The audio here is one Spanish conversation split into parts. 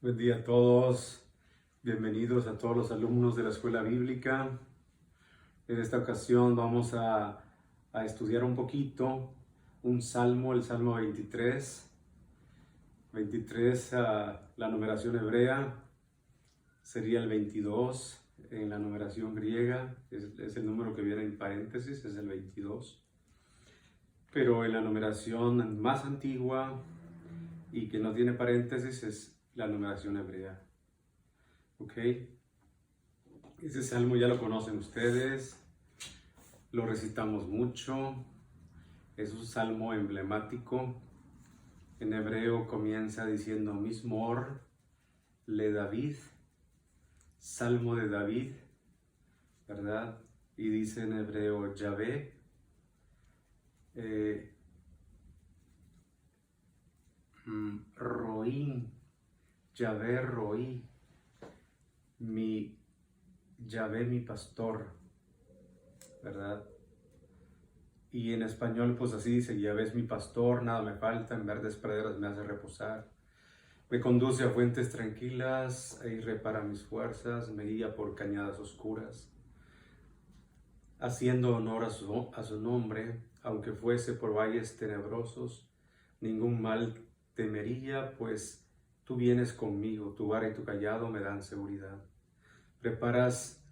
Buen día a todos, bienvenidos a todos los alumnos de la Escuela Bíblica. En esta ocasión vamos a estudiar un poquito un salmo, el Salmo 23. 23, la numeración hebrea sería el 22, en la numeración griega es el número que viene en paréntesis, es el 22. Pero en la numeración más antigua y que no tiene paréntesis es la numeración hebrea. ¿Ok? Ese salmo ya lo conocen ustedes, lo recitamos mucho, es un salmo emblemático. En hebreo comienza diciendo Mismor le David, salmo de David, ¿verdad? Y dice en hebreo Yahvé, Roí, Yahvé Roí, Yahvé mi pastor, ¿verdad? Y en español pues así dice, Yahvé es mi pastor, nada me falta, en verdes praderas me hace reposar. Me conduce a fuentes tranquilas, y repara mis fuerzas, me guía por cañadas oscuras. Haciendo honor a su nombre, aunque fuese por valles tenebrosos, ningún mal temería, pues tú vienes conmigo, tu vara y tu callado me dan seguridad. Preparas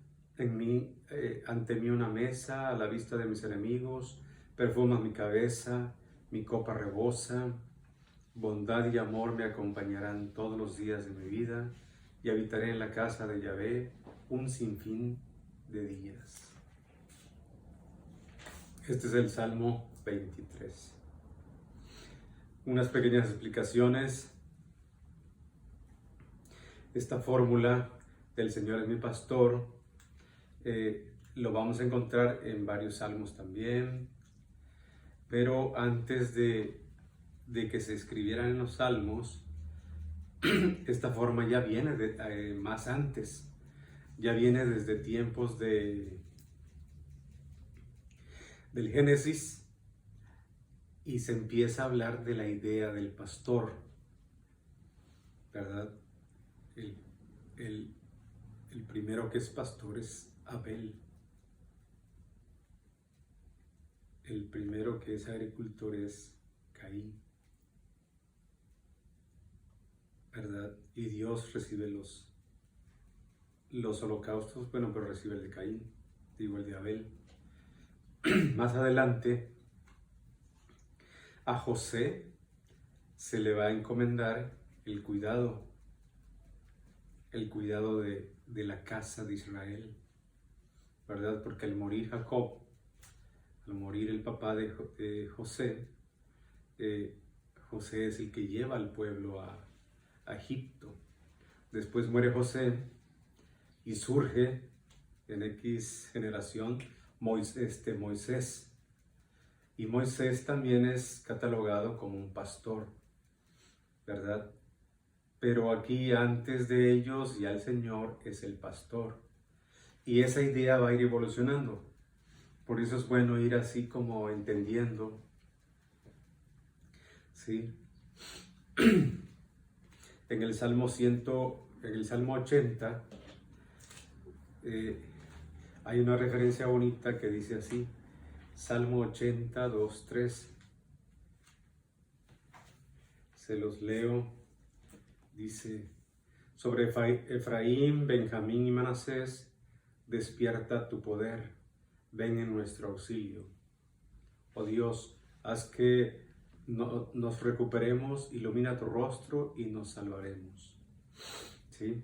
ante mí una mesa a la vista de mis enemigos, perfumas mi cabeza, mi copa rebosa. Bondad y amor me acompañarán todos los días de mi vida y habitaré en la casa de Yahvé un sinfín de días. Este es el Salmo 23. Unas pequeñas explicaciones. Esta fórmula del Señor es mi pastor lo vamos a encontrar en varios salmos también, pero antes de que se escribieran en los salmos, esta forma ya viene más antes, ya viene desde tiempos del Génesis, y se empieza a hablar de la idea del pastor, ¿verdad? El primero que es pastor es Abel. El primero que es agricultor es Caín, ¿verdad? Y Dios recibe los holocaustos, bueno, pero recibe el de Caín, digo el de Abel. Más adelante, a José se le va a encomendar el cuidado de la casa de Israel, ¿verdad? Porque al morir Jacob, al morir el papá de José, José es el que lleva al pueblo a Egipto. Después muere José y surge en X generación Moisés. Y Moisés también es catalogado como un pastor, ¿verdad? Pero aquí antes de ellos ya el Señor es el pastor. Y esa idea va a ir evolucionando. Por eso es bueno ir así como entendiendo, ¿sí? En el Salmo 80, hay una referencia bonita que dice así, Salmo 80, 2, 3. Se los leo. Dice, sobre Efraín, Benjamín y Manasés, despierta tu poder, ven en nuestro auxilio. Oh Dios, haz que nos recuperemos, ilumina tu rostro y nos salvaremos. ¿Sí?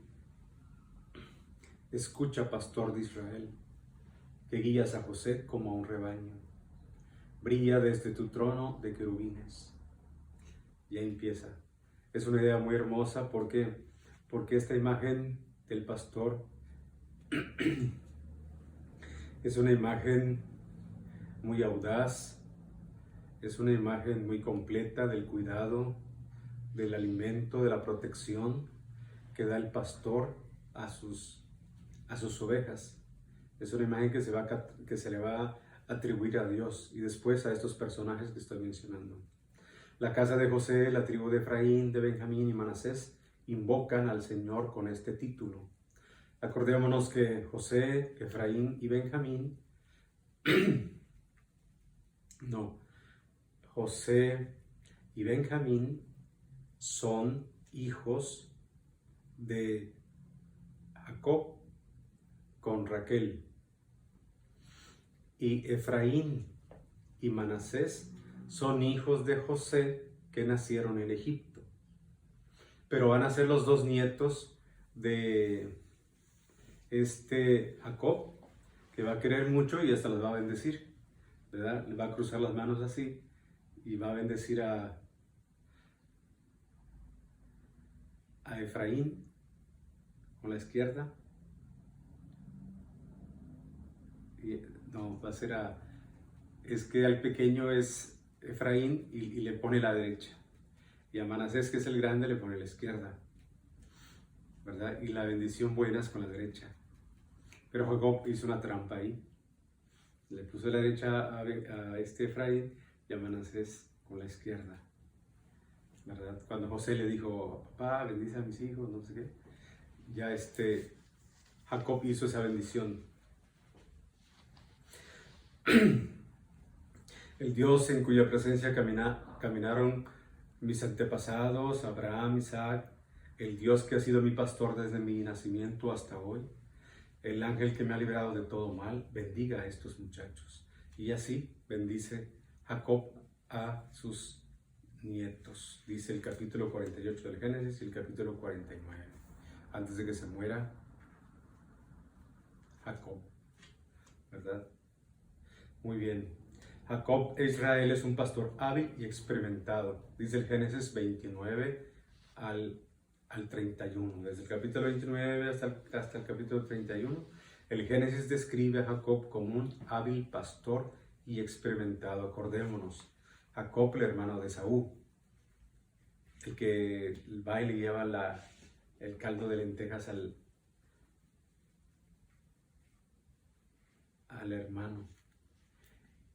Escucha, pastor de Israel, que guías a José como a un rebaño. Brilla desde tu trono de querubines. Ya empieza. Es una idea muy hermosa porque esta imagen del pastor es una imagen muy audaz, es una imagen muy completa del cuidado, del alimento, de la protección que da el pastor a sus ovejas. Es una imagen que se le va a atribuir a Dios y después a estos personajes que estoy mencionando. La casa de José, la tribu de Efraín, de Benjamín y Manasés invocan al Señor con este título. Acordémonos que José, Efraín y Benjamín, José y Benjamín son hijos de Jacob con Raquel. Y Efraín y Manasés son hijos de José que nacieron en Egipto. Pero van a ser los dos nietos de Jacob, que va a querer mucho y hasta los va a bendecir, ¿verdad? Le va a cruzar las manos así y va a bendecir a Efraín con la izquierda. Va a ser es que al pequeño es Efraín y le pone la derecha. Y a Manasés, que es el grande, le pone la izquierda, ¿verdad? Y la bendición buena es con la derecha. Pero Jacob hizo una trampa ahí. Le puso la derecha a Efraín y a Manasés con la izquierda, ¿verdad? Cuando José le dijo, papá, bendice a mis hijos, no sé qué, ya Jacob hizo esa bendición. El Dios en cuya presencia caminaron mis antepasados, Abraham, Isaac, el Dios que ha sido mi pastor desde mi nacimiento hasta hoy, el ángel que me ha librado de todo mal, bendiga a estos muchachos. Y así bendice Jacob a sus nietos, dice el capítulo 48 del Génesis y el capítulo 49, antes de que se muera Jacob, ¿verdad? Muy bien. Jacob e Israel es un pastor hábil y experimentado, dice el Génesis 29 al 31. Desde el capítulo 29 hasta el capítulo 31, el Génesis describe a Jacob como un hábil pastor y experimentado. Acordémonos, Jacob, el hermano de Esaú, el que va y le lleva el caldo de lentejas al hermano,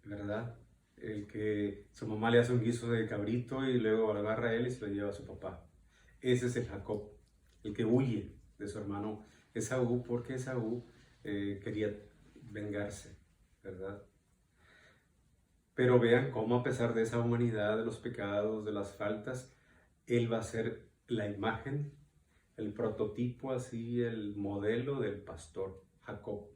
¿verdad? El que su mamá le hace un guiso de cabrito y luego lo agarra a él y se lo lleva a su papá. Ese es el Jacob, el que huye de su hermano Esaú, porque Esaú quería vengarse, ¿verdad? Pero vean cómo a pesar de esa humanidad, de los pecados, de las faltas, él va a ser la imagen, el prototipo, así, el modelo del pastor Jacob.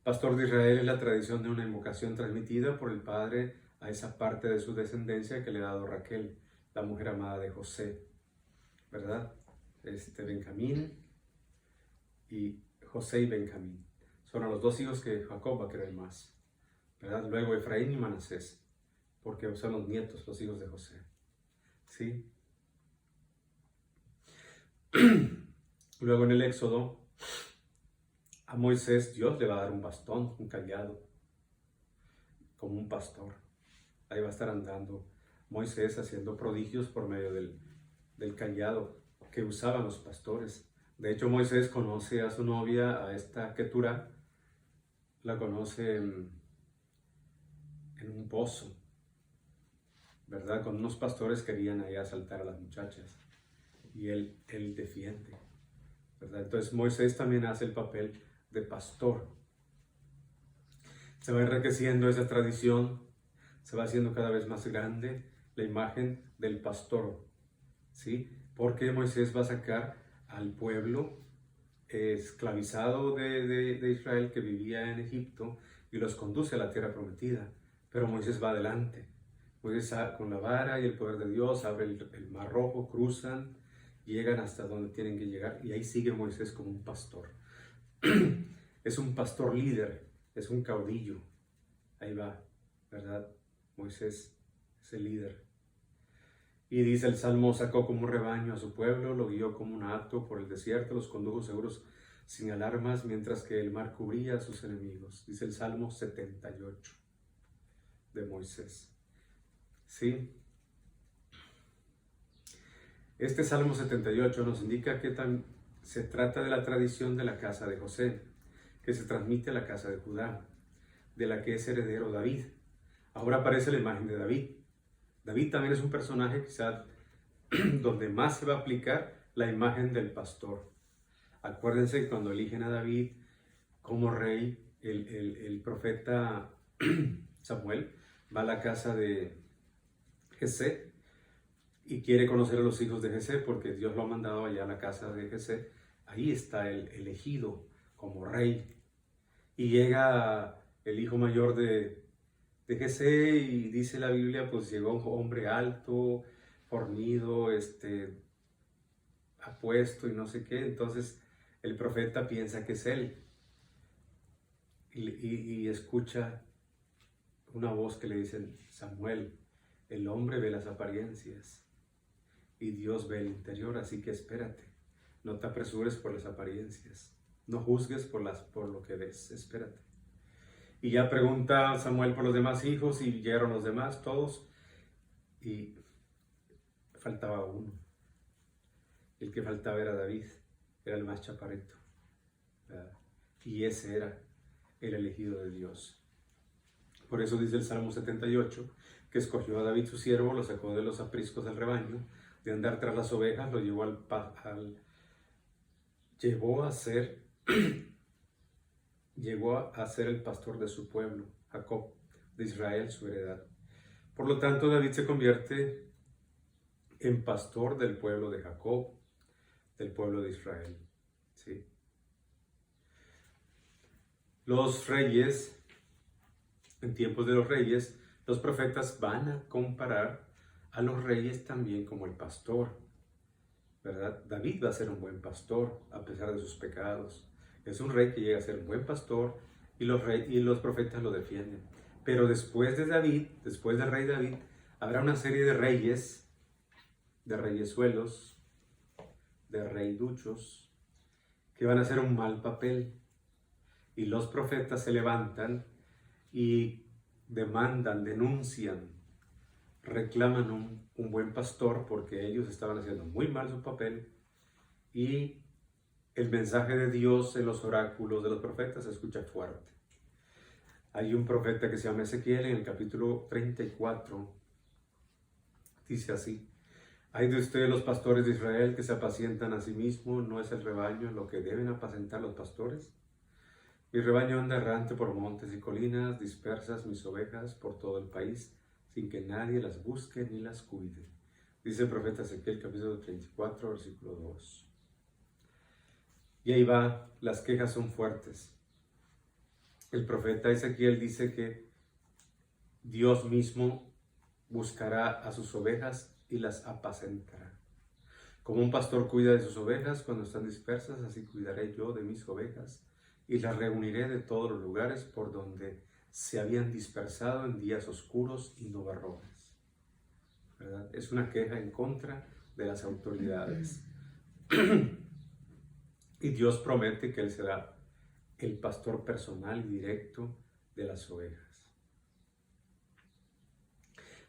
Pastor de Israel es la tradición de una invocación transmitida por el padre a esa parte de su descendencia que le ha dado Raquel, la mujer amada de José, ¿verdad? Benjamín y José y Benjamín son los dos hijos que Jacob va a querer más, ¿verdad? Luego Efraín y Manasés, porque son los nietos, los hijos de José, ¿sí? Luego en el Éxodo, a Moisés Dios le va a dar un bastón, un cayado, como un pastor. Ahí va a estar andando Moisés haciendo prodigios por medio del cayado que usaban los pastores. De hecho, Moisés conoce a su novia, a esta Ketura, la conoce en un pozo, ¿verdad? Con unos pastores querían ahí asaltar a las muchachas y él defiende, ¿verdad? Entonces Moisés también hace el papel de pastor. Se va enriqueciendo esa tradición, se va haciendo cada vez más grande la imagen del pastor, ¿sí? Porque Moisés va a sacar al pueblo esclavizado de Israel que vivía en Egipto y los conduce a la tierra prometida. Pero Moisés va adelante. Moisés con la vara y el poder de Dios abre el mar rojo, cruzan, llegan hasta donde tienen que llegar y ahí sigue Moisés como un pastor. Es un pastor líder, es un caudillo. Ahí va, ¿verdad? Moisés es el líder. Y dice el Salmo, sacó como un rebaño a su pueblo, lo guió como un hato por el desierto, los condujo seguros sin alarmas, mientras que el mar cubría a sus enemigos. Dice el Salmo 78 de Moisés. ¿Sí? Este Salmo 78 nos indica que se trata de la tradición de la casa de José, que se transmite a la casa de Judá, de la que es heredero David. Ahora aparece la imagen de David. David también es un personaje quizá donde más se va a aplicar la imagen del pastor. Acuérdense que cuando eligen a David como rey, el profeta Samuel va a la casa de Jesé y quiere conocer a los hijos de Jesé porque Dios lo ha mandado allá a la casa de Jesé. Ahí está el elegido como rey. Y llega el hijo mayor de Jesé y dice la Biblia, pues llegó un hombre alto, fornido, apuesto y no sé qué. Entonces el profeta piensa que es él y escucha una voz que le dice: Samuel, el hombre ve las apariencias y Dios ve el interior, así que espérate, no te apresures por las apariencias, no juzgues por lo que ves, espérate. Y ya pregunta Samuel por los demás hijos y llegaron los demás todos y faltaba uno. El que faltaba era David, era el más chaparrito, ¿verdad? Y ese era el elegido de Dios. Por eso dice el Salmo 78, que escogió a David su siervo, lo sacó de los apriscos del rebaño, de andar tras las ovejas, lo llevó a ser el pastor de su pueblo, Jacob, de Israel, su heredad. Por lo tanto, David se convierte en pastor del pueblo de Jacob, del pueblo de Israel. ¿Sí? Los reyes, en tiempos de los reyes, los profetas van a comparar a los reyes también como el pastor, ¿verdad? David va a ser un buen pastor a pesar de sus pecados. Es un rey que llega a ser un buen pastor y los profetas lo defienden. Pero después de David, después del rey David, habrá una serie de reyes, de reyesuelos, de reiduchos, que van a hacer un mal papel. Y los profetas se levantan y demandan, denuncian, reclaman un buen pastor porque ellos estaban haciendo muy mal su papel y el mensaje de Dios en los oráculos de los profetas se escucha fuerte. Hay un profeta que se llama Ezequiel en el capítulo 34, dice así: hay de ustedes los pastores de Israel que se apacientan a sí mismos, ¿no es el rebaño lo que deben apacentar los pastores? Mi rebaño anda errante por montes y colinas, dispersas mis ovejas por todo el país, sin que nadie las busque ni las cuide. Dice el profeta Ezequiel, capítulo 34, versículo 2. Y ahí va, las quejas son fuertes. El profeta Ezequiel dice que Dios mismo buscará a sus ovejas y las apacentará. Como un pastor cuida de sus ovejas cuando están dispersas, así cuidaré yo de mis ovejas y las reuniré de todos los lugares por donde se habían dispersado en días oscuros y nubarrones. ¿Verdad? Es una queja en contra de las autoridades. Y Dios promete que Él será el pastor personal y directo de las ovejas.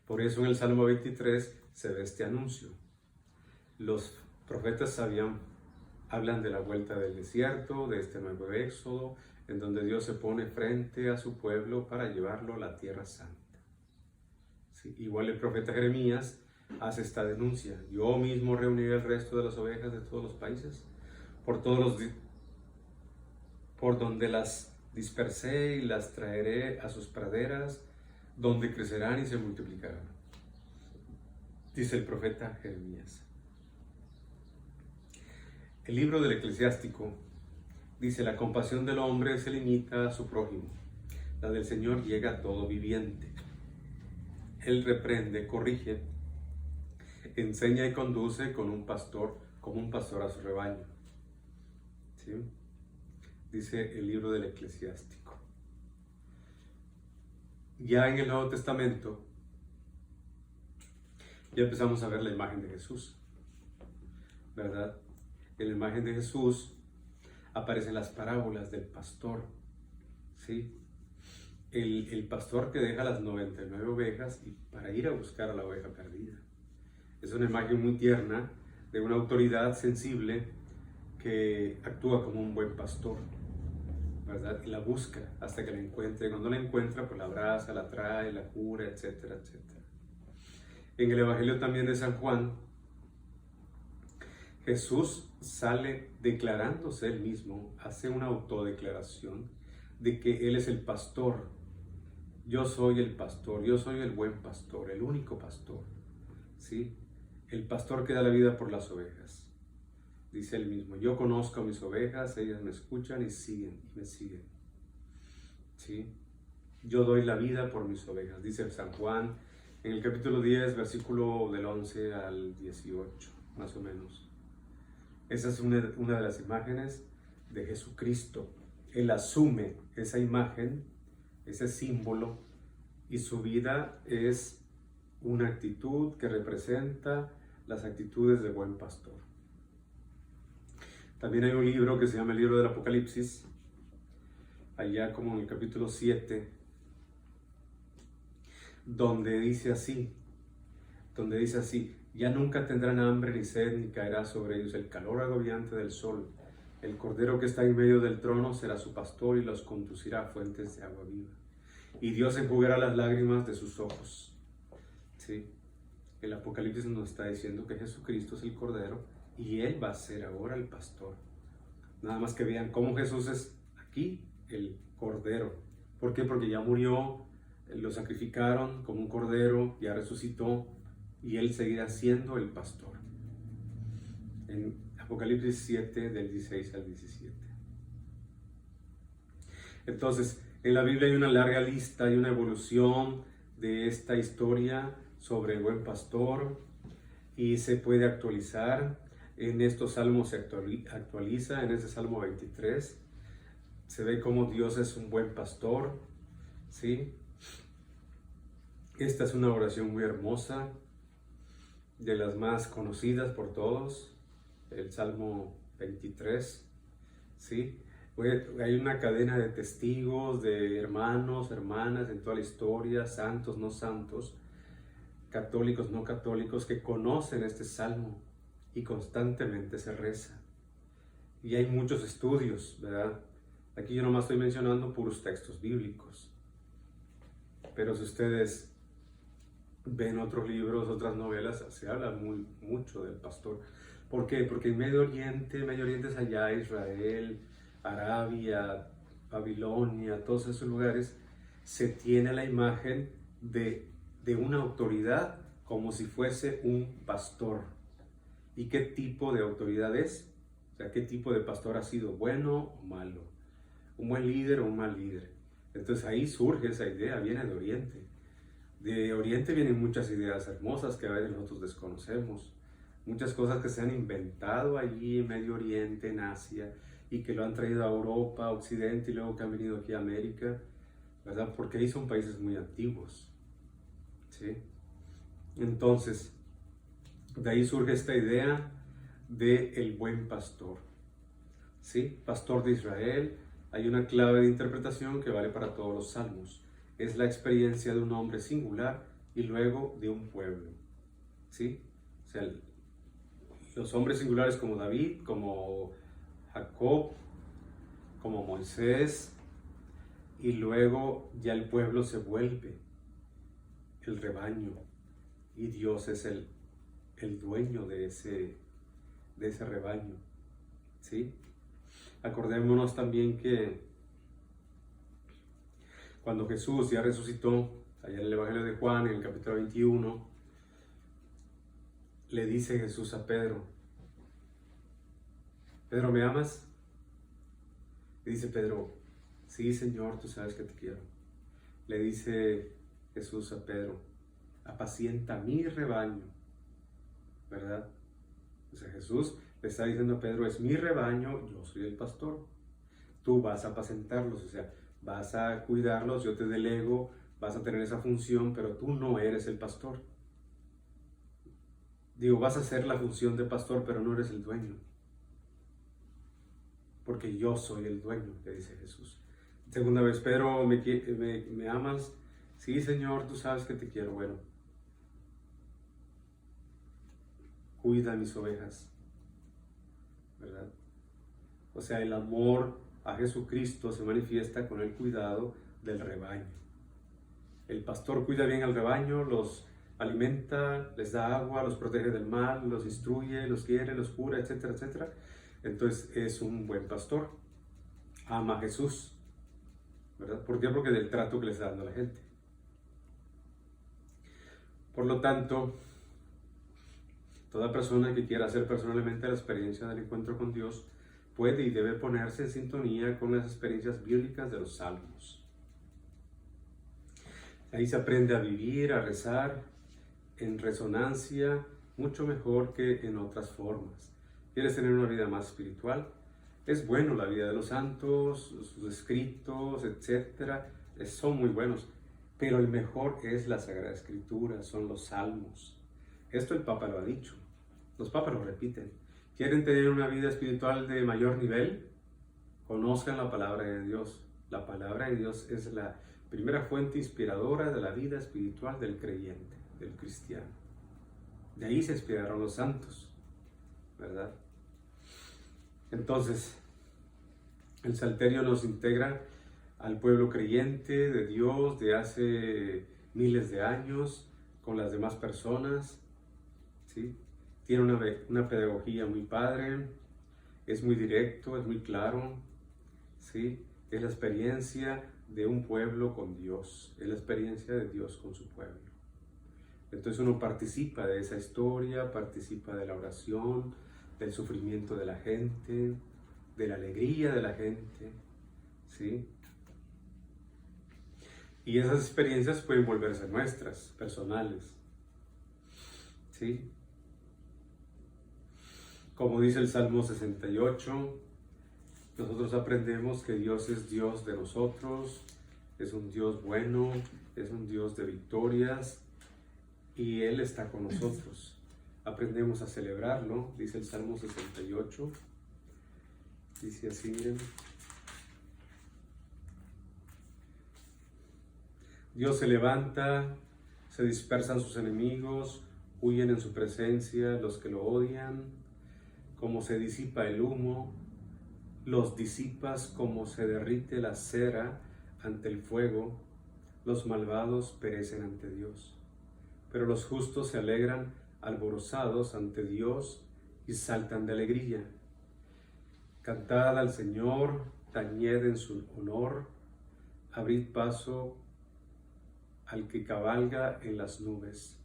Por eso en el Salmo 23 se ve este anuncio. Los profetas hablan de la vuelta del desierto, de este nuevo éxodo, en donde Dios se pone frente a su pueblo para llevarlo a la tierra santa. Sí, igual el profeta Jeremías hace esta denuncia: yo mismo reuniré el resto de las ovejas de todos los países, por donde las dispersé y las traeré a sus praderas, donde crecerán y se multiplicarán. Dice el profeta Jeremías. El libro del Eclesiástico dice: la compasión del hombre se limita a su prójimo, la del Señor llega a todo viviente. Él reprende, corrige, enseña y conduce como un pastor a su rebaño. ¿Sí? Dice el libro del Eclesiástico. Ya en el Nuevo Testamento ya empezamos a ver la imagen de Jesús, ¿verdad? En la imagen de Jesús aparecen las parábolas del pastor, ¿sí? El pastor que deja las 99 ovejas y para ir a buscar a la oveja perdida. Es una imagen muy tierna de una autoridad sensible que actúa como un buen pastor, ¿verdad? Y la busca hasta que la encuentre. Cuando la encuentra, pues la abraza, la trae, la cura, etcétera, etcétera. En el Evangelio también de San Juan Jesús sale declarándose él mismo, hace una autodeclaración de que Él es el pastor. Yo soy el pastor, yo soy el buen pastor, el único pastor, ¿sí? El pastor que da la vida por las ovejas. Dice él mismo, yo conozco a mis ovejas, ellas me escuchan y me siguen, ¿sí? Yo doy la vida por mis ovejas, dice San Juan en el capítulo 10, versículo del 11 al 18, más o menos. Esa es una de las imágenes de Jesucristo. Él asume esa imagen, ese símbolo, y su vida es una actitud que representa las actitudes de buen pastor. También hay un libro que se llama el libro del Apocalipsis, allá como en el capítulo 7, donde dice así, ya nunca tendrán hambre ni sed, ni caerá sobre ellos el calor agobiante del sol. El Cordero que está en medio del trono será su pastor y los conducirá a fuentes de agua viva. Y Dios enjugará las lágrimas de sus ojos. ¿Sí? El Apocalipsis nos está diciendo que Jesucristo es el Cordero y Él va a ser ahora el pastor. Nada más que vean cómo Jesús es aquí el Cordero. ¿Por qué? Porque ya murió, lo sacrificaron como un Cordero, ya resucitó y Él seguirá siendo el pastor. En Apocalipsis 7 del 16 al 17. Entonces, en la Biblia hay una larga lista, hay una evolución de esta historia sobre el buen pastor y se puede actualizar. En estos salmos se actualiza, en ese Salmo 23 se ve cómo Dios es un buen pastor, ¿sí? Esta es una oración muy hermosa, de las más conocidas por todos, el Salmo 23, ¿sí? Hay una cadena de testigos, de hermanos, hermanas en toda la historia, santos, no santos, católicos, no católicos, que conocen este salmo y constantemente se reza. Y hay muchos estudios, ¿verdad? Aquí yo nomás estoy mencionando puros textos bíblicos. Pero si ustedes ven otros libros, otras novelas, se habla mucho del pastor. ¿Por qué? Porque en Medio Oriente es allá, Israel, Arabia, Babilonia, todos esos lugares, se tiene la imagen de una autoridad como si fuese un pastor. ¿Y qué tipo de autoridad es? O sea, ¿qué tipo de pastor ha sido? ¿Bueno o malo? ¿Un buen líder o un mal líder? Entonces ahí surge esa idea, viene de Oriente. De Oriente vienen muchas ideas hermosas que a veces nosotros desconocemos. Muchas cosas que se han inventado allí en Medio Oriente, en Asia, y que lo han traído a Europa, a Occidente, y luego que han venido aquí a América, ¿verdad? Porque ahí son países muy antiguos, ¿sí? Entonces, de ahí surge esta idea de el buen pastor, ¿sí? Pastor de Israel. Hay una clave de interpretación que vale para todos los salmos. Es la experiencia de un hombre singular y luego de un pueblo, ¿sí? O sea, los hombres singulares como David, como Jacob, como Moisés, y luego ya el pueblo se vuelve el rebaño y Dios es el dueño de ese rebaño, ¿sí? Acordémonos también que cuando Jesús ya resucitó, allá en el Evangelio de Juan, en el capítulo 21, le dice Jesús a Pedro, Pedro, ¿me amas? Le dice Pedro, sí, Señor, tú sabes que te quiero. Le dice Jesús a Pedro, apacienta mi rebaño, ¿verdad? O sea, Jesús le está diciendo a Pedro, es mi rebaño, yo soy el pastor. Tú vas a apacentarlos, o sea, vas a cuidarlos, yo te delego, vas a tener esa función, pero tú no eres el pastor. Digo, vas a hacer la función de pastor, pero no eres el dueño. Porque yo soy el dueño, le dice Jesús. Segunda vez, Pedro, ¿me amas? Sí, Señor, tú sabes que te quiero. Bueno, cuida mis ovejas, ¿verdad? O sea, el amor a Jesucristo se manifiesta con el cuidado del rebaño. El pastor cuida bien al rebaño, los alimenta, les da agua, los protege del mal, los instruye, los quiere, los cura, etcétera, etcétera. Entonces es un buen pastor. Ama a Jesús, ¿verdad? ¿Por qué? Porque del trato que le está dando a la gente. Por lo tanto, toda persona que quiera hacer personalmente la experiencia del encuentro con Dios puede y debe ponerse en sintonía con las experiencias bíblicas de los salmos. Ahí se aprende a vivir, a rezar en resonancia mucho mejor que en otras formas. ¿Quieres tener una vida más espiritual? Es bueno la vida de los santos, sus escritos, etcétera, son muy buenos, pero el mejor es la Sagrada Escritura, son los salmos. Esto el Papa lo ha dicho, los papas lo repiten. ¿Quieren tener una vida espiritual de mayor nivel? Conozcan la palabra de Dios. La palabra de Dios es la primera fuente inspiradora de la vida espiritual del creyente, del cristiano. De ahí se inspiraron los santos, ¿verdad? Entonces, el Salterio nos integra al pueblo creyente de Dios de hace miles de años con las demás personas, ¿sí? Tiene una pedagogía muy padre, es muy directo, es muy claro, ¿sí? Es la experiencia de un pueblo con Dios, es la experiencia de Dios con su pueblo. Entonces uno participa de esa historia, participa de la oración, del sufrimiento de la gente, de la alegría de la gente, ¿sí? Y esas experiencias pueden volverse nuestras, personales, ¿sí? Como dice el Salmo 68, nosotros aprendemos que Dios es Dios de nosotros, es un Dios bueno, es un Dios de victorias y Él está con nosotros. Aprendemos a celebrarlo, dice el Salmo 68, dice así, miren. Dios se levanta, se dispersan sus enemigos, huyen en su presencia los que lo odian. Como se disipa el humo, los disipas como se derrite la cera ante el fuego, los malvados perecen ante Dios. Pero los justos se alegran alborozados ante Dios y saltan de alegría. Cantad al Señor, tañed en su honor, abrid paso al que cabalga en las nubes.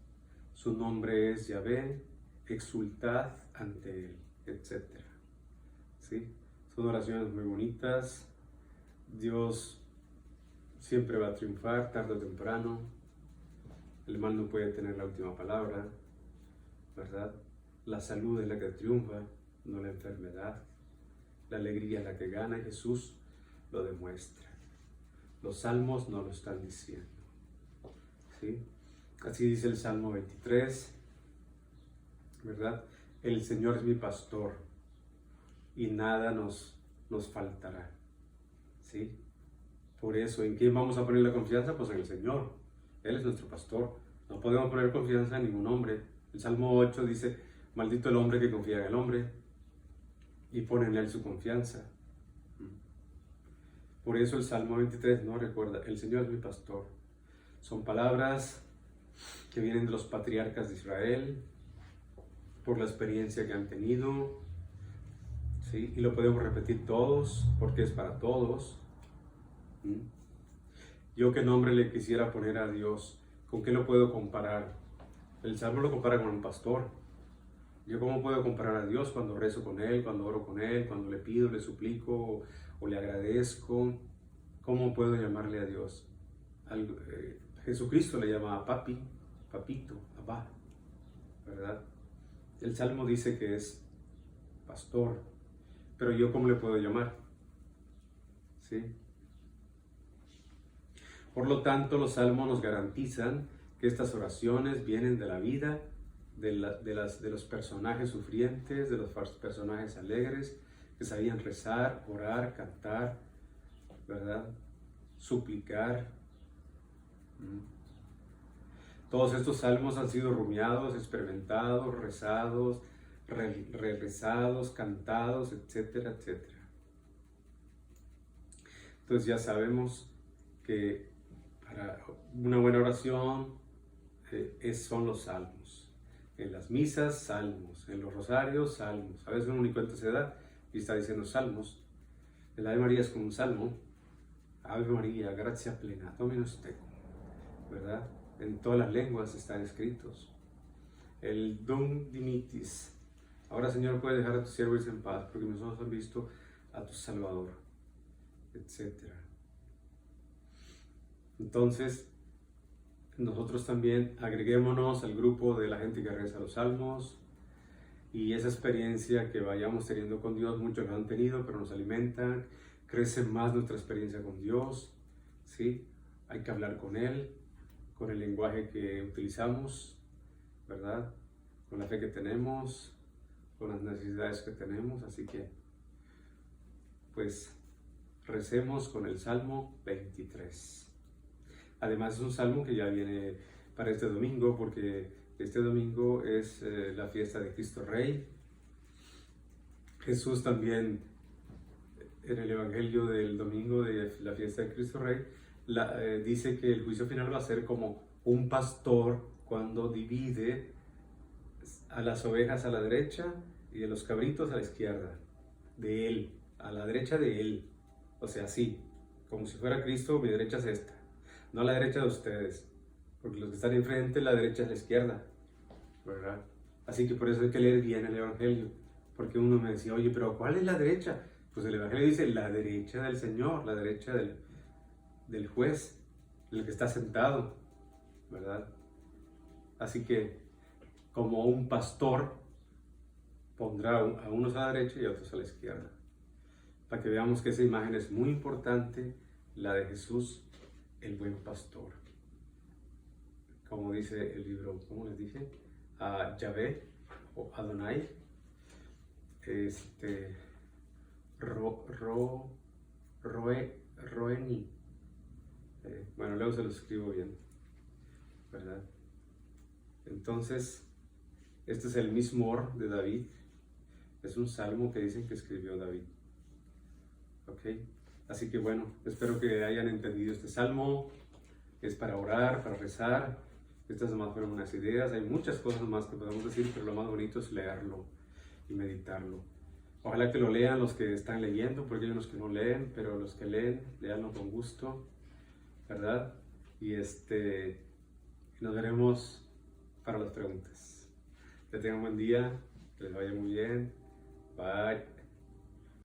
Su nombre es Yahvé, exultad ante él, etc. ¿Sí? Son oraciones muy bonitas. Dios siempre va a triunfar, tarde o temprano. El mal no puede tener la última palabra, ¿verdad? La salud es la que triunfa, no la enfermedad. La alegría es la que gana, Jesús lo demuestra. Los salmos no lo están diciendo, ¿sí? Así dice el Salmo 23, ¿verdad? El Señor es mi pastor y nada nos faltará, ¿sí? Por eso, ¿en quién vamos a poner la confianza? Pues en el Señor. Él es nuestro pastor. No podemos poner confianza en ningún hombre. El Salmo 8 dice, maldito el hombre que confía en el hombre y pone en él su confianza. Por eso el Salmo 23 no recuerda, el Señor es mi pastor. Son palabras que vienen de los patriarcas de Israel, por la experiencia que han tenido, ¿sí? Y lo podemos repetir todos, porque es para todos. Yo qué nombre le quisiera poner a Dios, ¿con qué lo puedo comparar? El Salmo lo compara con un pastor. Yo cómo puedo comparar a Dios cuando rezo con Él, cuando oro con Él, cuando le pido, le suplico o le agradezco. ¿Cómo puedo llamarle a Dios? Jesucristo le llama a papi, papito, abba, ¿verdad? El Salmo dice que es pastor, pero yo ¿cómo le puedo llamar? ¿Sí? Por lo tanto, los salmos nos garantizan que estas oraciones vienen de la vida de los personajes sufrientes, de los personajes alegres, que sabían rezar, orar, cantar, ¿verdad? Suplicar. Todos estos salmos han sido rumiados, experimentados, rezados, rezados, cantados, etcétera, etcétera. Entonces ya sabemos que para una buena oración son los salmos. En las misas, salmos. En los rosarios, salmos. A veces uno ni cuenta se da y está diciendo salmos. El Ave María es como un salmo. Ave María, gracia plena, Dominus tecum, ¿verdad? En todas las lenguas están escritos. El Dum Dimitis. Ahora, Señor, puedes dejar a tus siervos en paz, porque nosotros hemos visto a tu Salvador, etc. Entonces, nosotros también agreguémonos al grupo de la gente que reza los salmos, y esa experiencia que vayamos teniendo con Dios, muchos lo han tenido, pero nos alimentan, crece más nuestra experiencia con Dios, ¿sí? Hay que hablar con Él, con el lenguaje que utilizamos, ¿verdad? Con la fe que tenemos, con las necesidades que tenemos, así que, pues, recemos con el Salmo 23. Además es un salmo que ya viene para este domingo, porque este domingo es la fiesta de Cristo Rey. Jesús también, en el Evangelio del domingo de la fiesta de Cristo Rey, dice que el juicio final va a ser como un pastor cuando divide a las ovejas a la derecha y a los cabritos a la izquierda, de Él, a la derecha de Él. O sea, así, como si fuera Cristo, mi derecha es esta, no a la derecha de ustedes, porque los que están enfrente, la derecha es la izquierda, ¿verdad? Así que por eso hay que leer bien el Evangelio, porque uno me decía, oye, pero ¿cuál es la derecha? Pues el Evangelio dice la derecha del Señor, la derecha del juez, el que está sentado, ¿verdad? Así que, como un pastor pondrá a unos a la derecha y a otros a la izquierda, para que veamos que esa imagen es muy importante, la de Jesús, el buen pastor. Como dice el libro, ¿cómo les dije? Yahvé o Adonai, Roeni. Bueno, luego se lo escribo bien, ¿verdad? Entonces, este es el Mismor de David. Es un salmo que dicen que escribió David. ¿Ok? Así que bueno, espero que hayan entendido este salmo. Es para orar, para rezar. Estas nomás fueron unas ideas. Hay muchas cosas más que podemos decir, pero lo más bonito es leerlo y meditarlo. Ojalá que lo lean los que están leyendo, porque hay unos que no leen, pero los que leen, leanlo con gusto, ¿verdad? Y nos veremos para las preguntas. Que tengan un buen día, que les vaya muy bien. Bye.